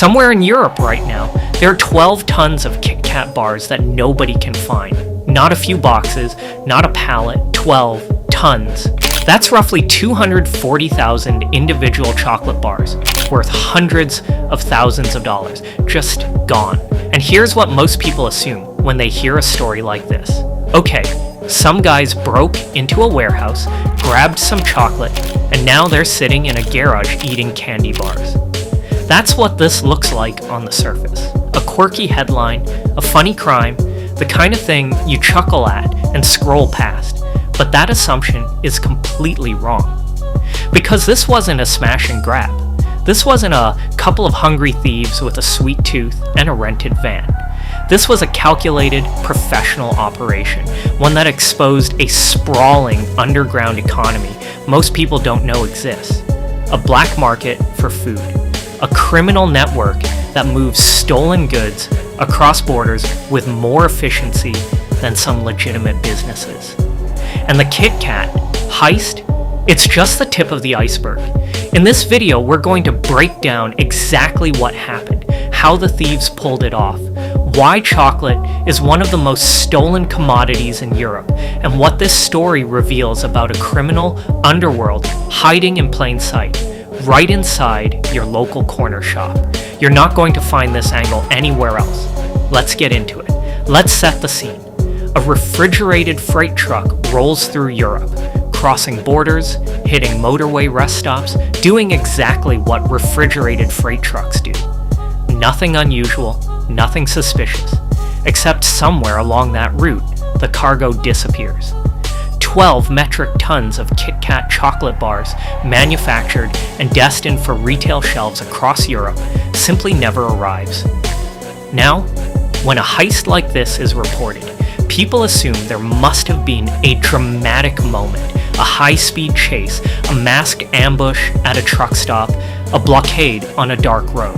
Somewhere in Europe right now, there are 12 tons of KitKat bars that nobody can find. Not a few boxes, not a pallet, 12 tons. That's roughly 240,000 individual chocolate bars, worth hundreds of thousands of dollars, just gone. And here's what most people assume when they hear a story like this. Okay, some guys broke into a warehouse, grabbed some chocolate, and now they're sitting in a garage eating candy bars. That's what this looks like on the surface. A quirky headline, a funny crime, the kind of thing you chuckle at and scroll past. But that assumption is completely wrong. Because this wasn't a smash and grab. This wasn't a couple of hungry thieves with a sweet tooth and a rented van. This was a calculated, professional operation, one that exposed a sprawling underground economy most people don't know exists. A black market for food. A criminal network that moves stolen goods across borders with more efficiency than some legitimate businesses. And the KitKat heist, it's just the tip of the iceberg. In this video, we're going to break down exactly what happened, how the thieves pulled it off, why chocolate is one of the most stolen commodities in Europe, and what this story reveals about a criminal underworld hiding in plain sight, right inside your local corner shop. You're not going to find this angle anywhere else. Let's get into it. Let's set the scene. A refrigerated freight truck rolls through Europe, crossing borders, hitting motorway rest stops, doing exactly what refrigerated freight trucks do. Nothing unusual, nothing suspicious, except somewhere along that route, the cargo disappears. 12 metric tons of KitKat chocolate bars, manufactured and destined for retail shelves across Europe, simply never arrives. Now, when a heist like this is reported, people assume there must have been a dramatic moment, a high-speed chase, a masked ambush at a truck stop, a blockade on a dark road.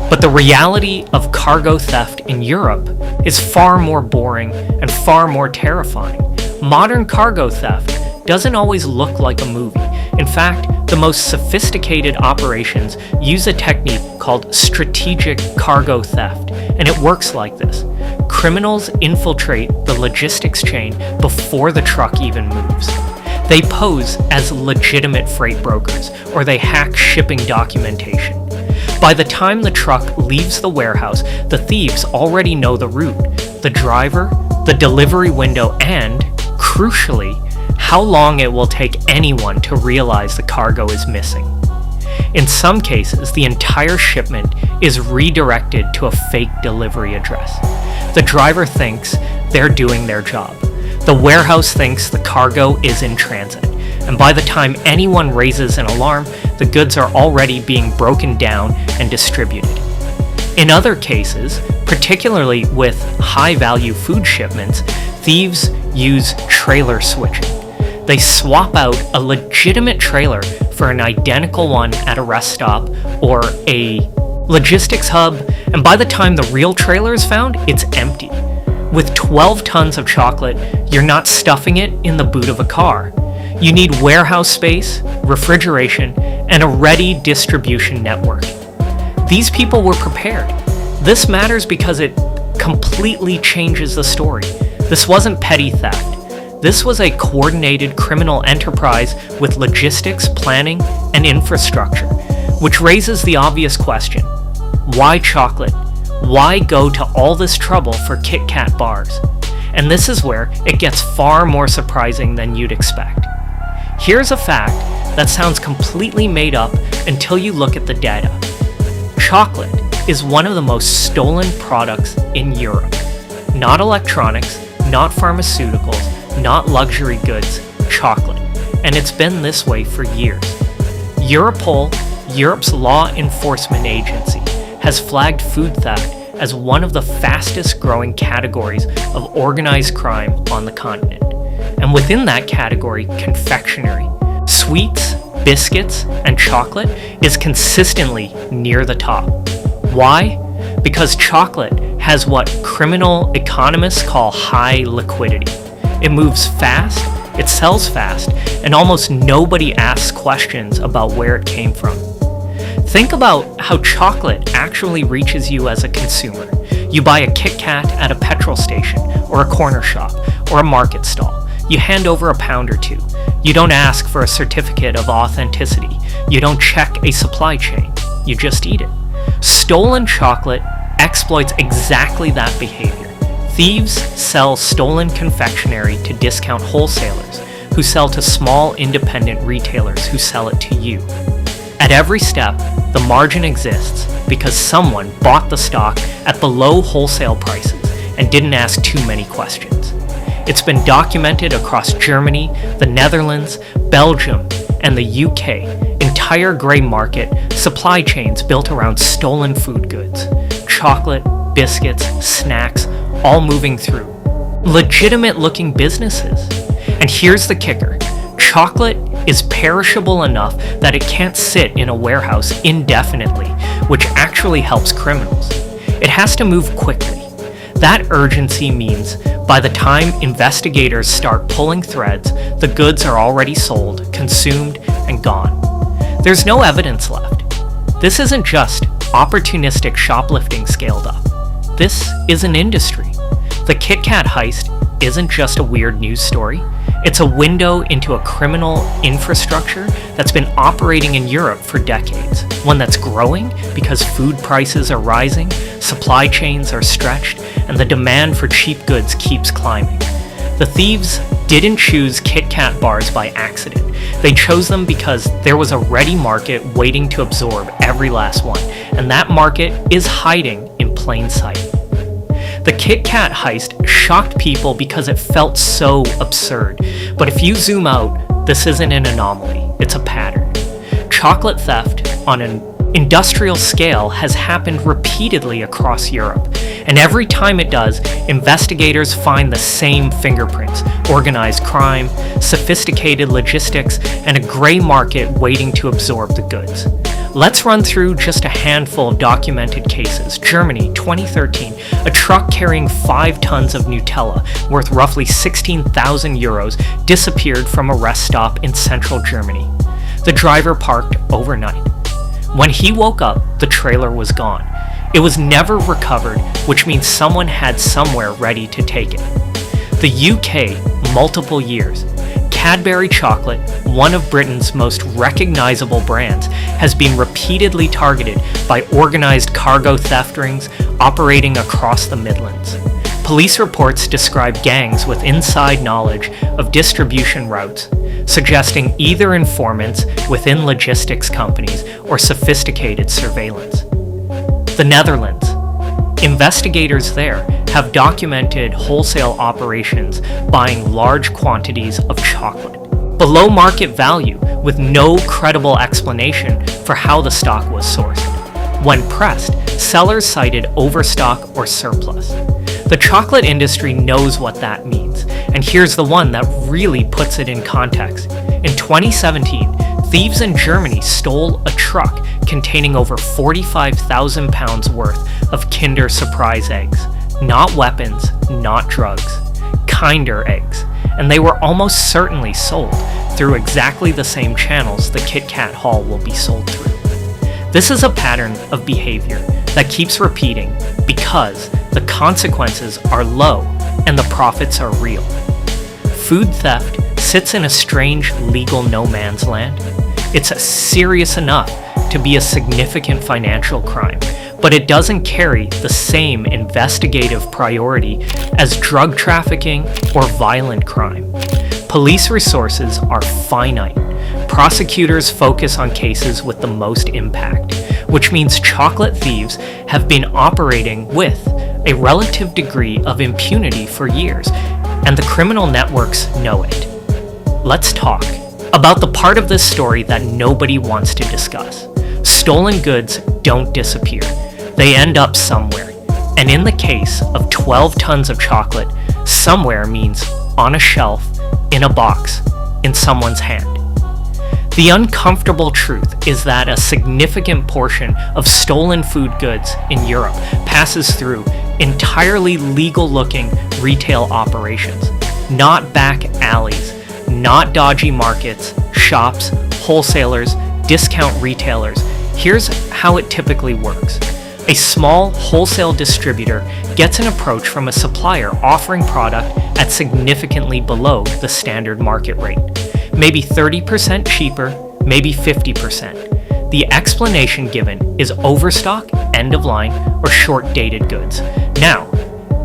But the reality of cargo theft in Europe is far more boring and far more terrifying. Modern cargo theft doesn't always look like a movie. In fact, the most sophisticated operations use a technique called strategic cargo theft, and it works like this. Criminals infiltrate the logistics chain before the truck even moves. They pose as legitimate freight brokers, or they hack shipping documentation. By the time the truck leaves the warehouse, the thieves already know the route, the driver, the delivery window, and, crucially, how long it will take anyone to realize the cargo is missing. In some cases, the entire shipment is redirected to a fake delivery address. The driver thinks they're doing their job. The warehouse thinks the cargo is in transit. And by the time anyone raises an alarm, the goods are already being broken down and distributed. In other cases, particularly with high-value food shipments, thieves use trailer switching. They swap out a legitimate trailer for an identical one at a rest stop or a logistics hub, and by the time the real trailer is found, it's empty. With 12 tons of chocolate, you're not stuffing it in the boot of a car. You need warehouse space, refrigeration, and a ready distribution network. These people were prepared. This matters because it completely changes the story. This wasn't petty theft. This was a coordinated criminal enterprise with logistics, planning, and infrastructure, which raises the obvious question: why chocolate? Why go to all this trouble for KitKat bars? And this is where it gets far more surprising than you'd expect. Here's a fact that sounds completely made up until you look at the data. Chocolate is one of the most stolen products in Europe. Not electronics, not pharmaceuticals, not luxury goods, chocolate. And it's been this way for years. Europol, Europe's law enforcement agency, has flagged food theft as one of the fastest growing categories of organized crime on the continent. And within that category, confectionery, sweets, biscuits, and chocolate is consistently near the top. Why? Because chocolate has what criminal economists call high liquidity. It moves fast, it sells fast, and almost nobody asks questions about where it came from. Think about how chocolate actually reaches you as a consumer. You buy a KitKat at a petrol station, or a corner shop, or a market stall. You hand over a pound or two. You don't ask for a certificate of authenticity. You don't check a supply chain. You just eat it. Stolen chocolate exploits exactly that behavior. Thieves sell stolen confectionery to discount wholesalers, who sell to small independent retailers who sell it to you. At every step, the margin exists because someone bought the stock at below wholesale prices and didn't ask too many questions. It's been documented across Germany, the Netherlands, Belgium, and the UK. Entire grey market supply chains built around stolen food goods. Chocolate, biscuits, snacks, all moving through. Legitimate looking businesses. And here's the kicker. Chocolate is perishable enough that it can't sit in a warehouse indefinitely, which actually helps criminals. It has to move quickly. That urgency means by the time investigators start pulling threads, the goods are already sold, consumed, and gone. There's no evidence left. This isn't just opportunistic shoplifting scaled up. This is an industry. The KitKat heist isn't just a weird news story. It's a window into a criminal infrastructure that's been operating in Europe for decades. One that's growing because food prices are rising, supply chains are stretched, and the demand for cheap goods keeps climbing. The thieves didn't choose KitKat bars by accident. They chose them because there was a ready market waiting to absorb every last one, and that market is hiding in plain sight. The KitKat heist shocked people because it felt so absurd. But if you zoom out, this isn't an anomaly, it's a pattern. Chocolate theft on an industrial scale has happened repeatedly across Europe. And every time it does, investigators find the same fingerprints: organized crime, sophisticated logistics, and a gray market waiting to absorb the goods. Let's run through just a handful of documented cases. Germany, 2013, a truck carrying 5 tons of Nutella, worth roughly 16,000 euros, disappeared from a rest stop in central Germany. The driver parked overnight. When he woke up, the trailer was gone. It was never recovered, which means someone had somewhere ready to take it. The UK, multiple years. Cadbury chocolate, one of Britain's most recognizable brands, has been repeatedly targeted by organized cargo theft rings operating across the Midlands. Police reports describe gangs with inside knowledge of distribution routes, suggesting either informants within logistics companies or sophisticated surveillance. The Netherlands. Investigators there have documented wholesale operations buying large quantities of chocolate below market value with no credible explanation for how the stock was sourced. When pressed, sellers cited overstock or surplus. The chocolate industry knows what that means, and here's the one that really puts it in context. In 2017, thieves in Germany stole a truck containing over 45,000 pounds worth of Kinder Surprise eggs. Not weapons, not drugs. Kinder eggs. And they were almost certainly sold through exactly the same channels the KitKat haul will be sold through. This is a pattern of behavior that keeps repeating because the consequences are low and the profits are real. Food theft sits in a strange legal no man's land. It's serious enough to be a significant financial crime, but it doesn't carry the same investigative priority as drug trafficking or violent crime. Police resources are finite. Prosecutors focus on cases with the most impact, which means chocolate thieves have been operating with a relative degree of impunity for years, and the criminal networks know it. Let's talk about the part of this story that nobody wants to discuss. Stolen goods don't disappear. They end up somewhere. And in the case of 12 tons of chocolate, somewhere means on a shelf, in a box, in someone's hand. The uncomfortable truth is that a significant portion of stolen food goods in Europe passes through entirely legal-looking retail operations, not back alleys, not dodgy markets, shops, wholesalers, discount retailers. Here's how it typically works. A small wholesale distributor gets an approach from a supplier offering product at significantly below the standard market rate. Maybe 30% cheaper, maybe 50%. The explanation given is overstock, end of line, or short-dated goods. Now,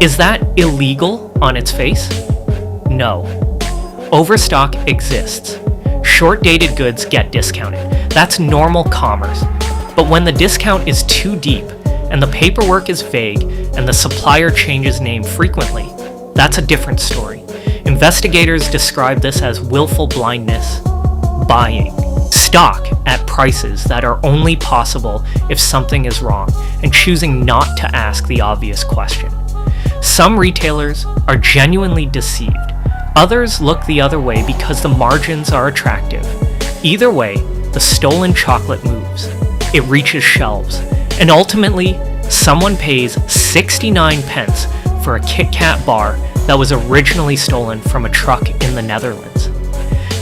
is that illegal on its face? No. Overstock exists. Short-dated goods get discounted. That's normal commerce. But when the discount is too deep, and the paperwork is vague, and the supplier changes name frequently, that's a different story. Investigators describe this as willful blindness, buying stock at prices that are only possible if something is wrong, and choosing not to ask the obvious question. Some retailers are genuinely deceived. Others look the other way because the margins are attractive. Either way, the stolen chocolate moves. It reaches shelves, and ultimately, someone pays 69 pence for a KitKat bar that was originally stolen from a truck in the Netherlands.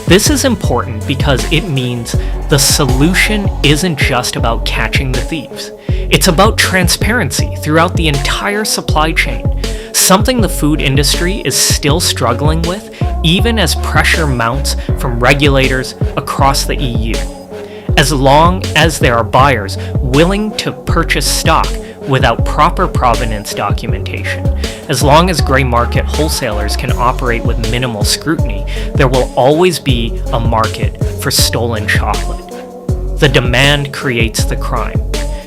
This is important because it means the solution isn't just about catching the thieves. It's about transparency throughout the entire supply chain, something the food industry is still struggling with even as pressure mounts from regulators across the EU. As long as there are buyers willing to purchase stock without proper provenance documentation, as long as gray market wholesalers can operate with minimal scrutiny, there will always be a market for stolen chocolate. The demand creates the crime.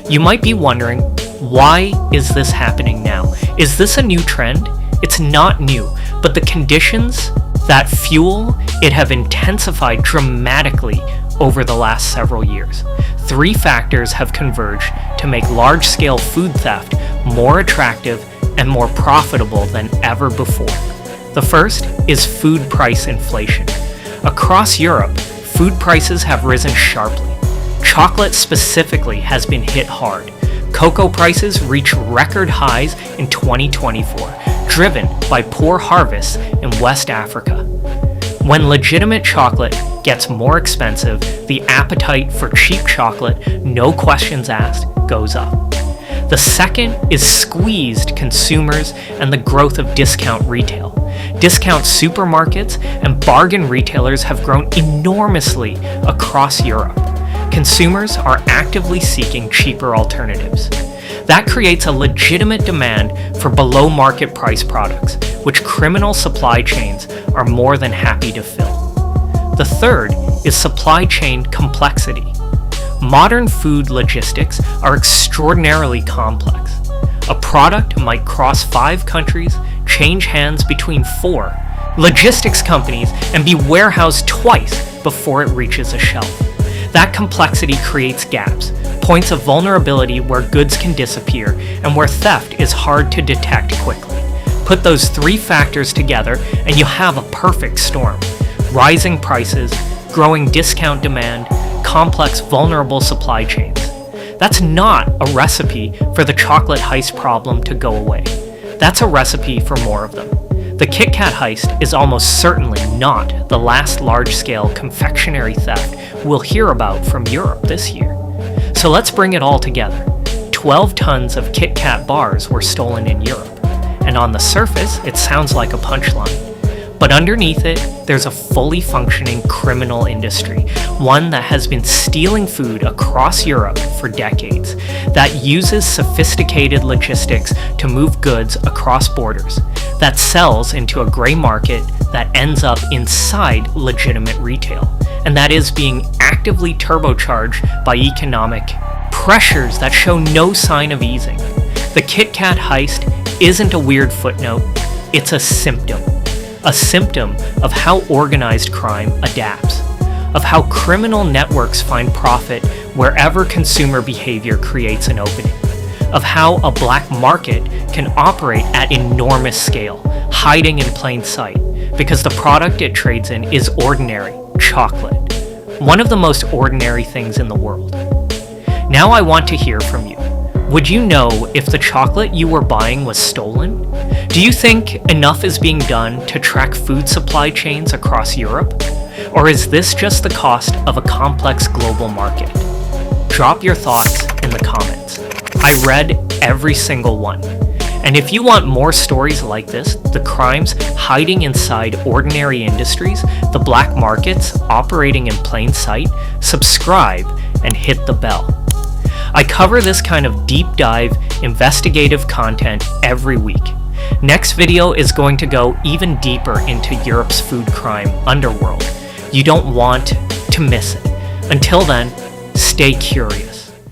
You might be wondering, why is this happening now? Is this a new trend? It's not new, but the conditions that fuel it have intensified dramatically over the last several years. 3 factors have converged to make large-scale food theft more attractive and more profitable than ever before. The first is food price inflation. Across Europe, food prices have risen sharply. Chocolate specifically has been hit hard. Cocoa prices reach record highs in 2024, driven by poor harvests in West Africa. When legitimate chocolate gets more expensive, the appetite for cheap chocolate, no questions asked, goes up. The second is squeezed consumers and the growth of discount retail. Discount supermarkets and bargain retailers have grown enormously across Europe. Consumers are actively seeking cheaper alternatives. That creates a legitimate demand for below-market price products, which criminal supply chains are more than happy to fill. The third is supply chain complexity. Modern food logistics are extraordinarily complex. A product might cross 5 countries, change hands between 4 logistics companies, and be warehoused twice before it reaches a shelf. That complexity creates gaps, points of vulnerability where goods can disappear and where theft is hard to detect quickly. Put those 3 factors together and you have a perfect storm. Rising prices, growing discount demand, complex, vulnerable supply chains. That's not a recipe for the chocolate heist problem to go away. That's a recipe for more of them. The KitKat heist is almost certainly not the last large-scale confectionery theft we'll hear about from Europe this year. So let's bring it all together. 12 tons of KitKat bars were stolen in Europe, and on the surface, it sounds like a punchline. But underneath it, there's a fully functioning criminal industry, one that has been stealing food across Europe for decades, that uses sophisticated logistics to move goods across borders, that sells into a gray market that ends up inside legitimate retail, and that is being actively turbocharged by economic pressures that show no sign of easing. The KitKat heist isn't a weird footnote, it's a symptom. A symptom of how organized crime adapts, of how criminal networks find profit wherever consumer behavior creates an opening, of how a black market can operate at enormous scale, hiding in plain sight, because the product it trades in is ordinary chocolate, one of the most ordinary things in the world. Now I want to hear from you. Would you know if the chocolate you were buying was stolen? Do you think enough is being done to track food supply chains across Europe? Or is this just the cost of a complex global market? Drop your thoughts in the comments. I read every single one. And if you want more stories like this, the crimes hiding inside ordinary industries, the black markets operating in plain sight, subscribe and hit the bell. I cover this kind of deep dive, investigative content every week. Next video is going to go even deeper into Europe's food crime underworld. You don't want to miss it. Until then, stay curious.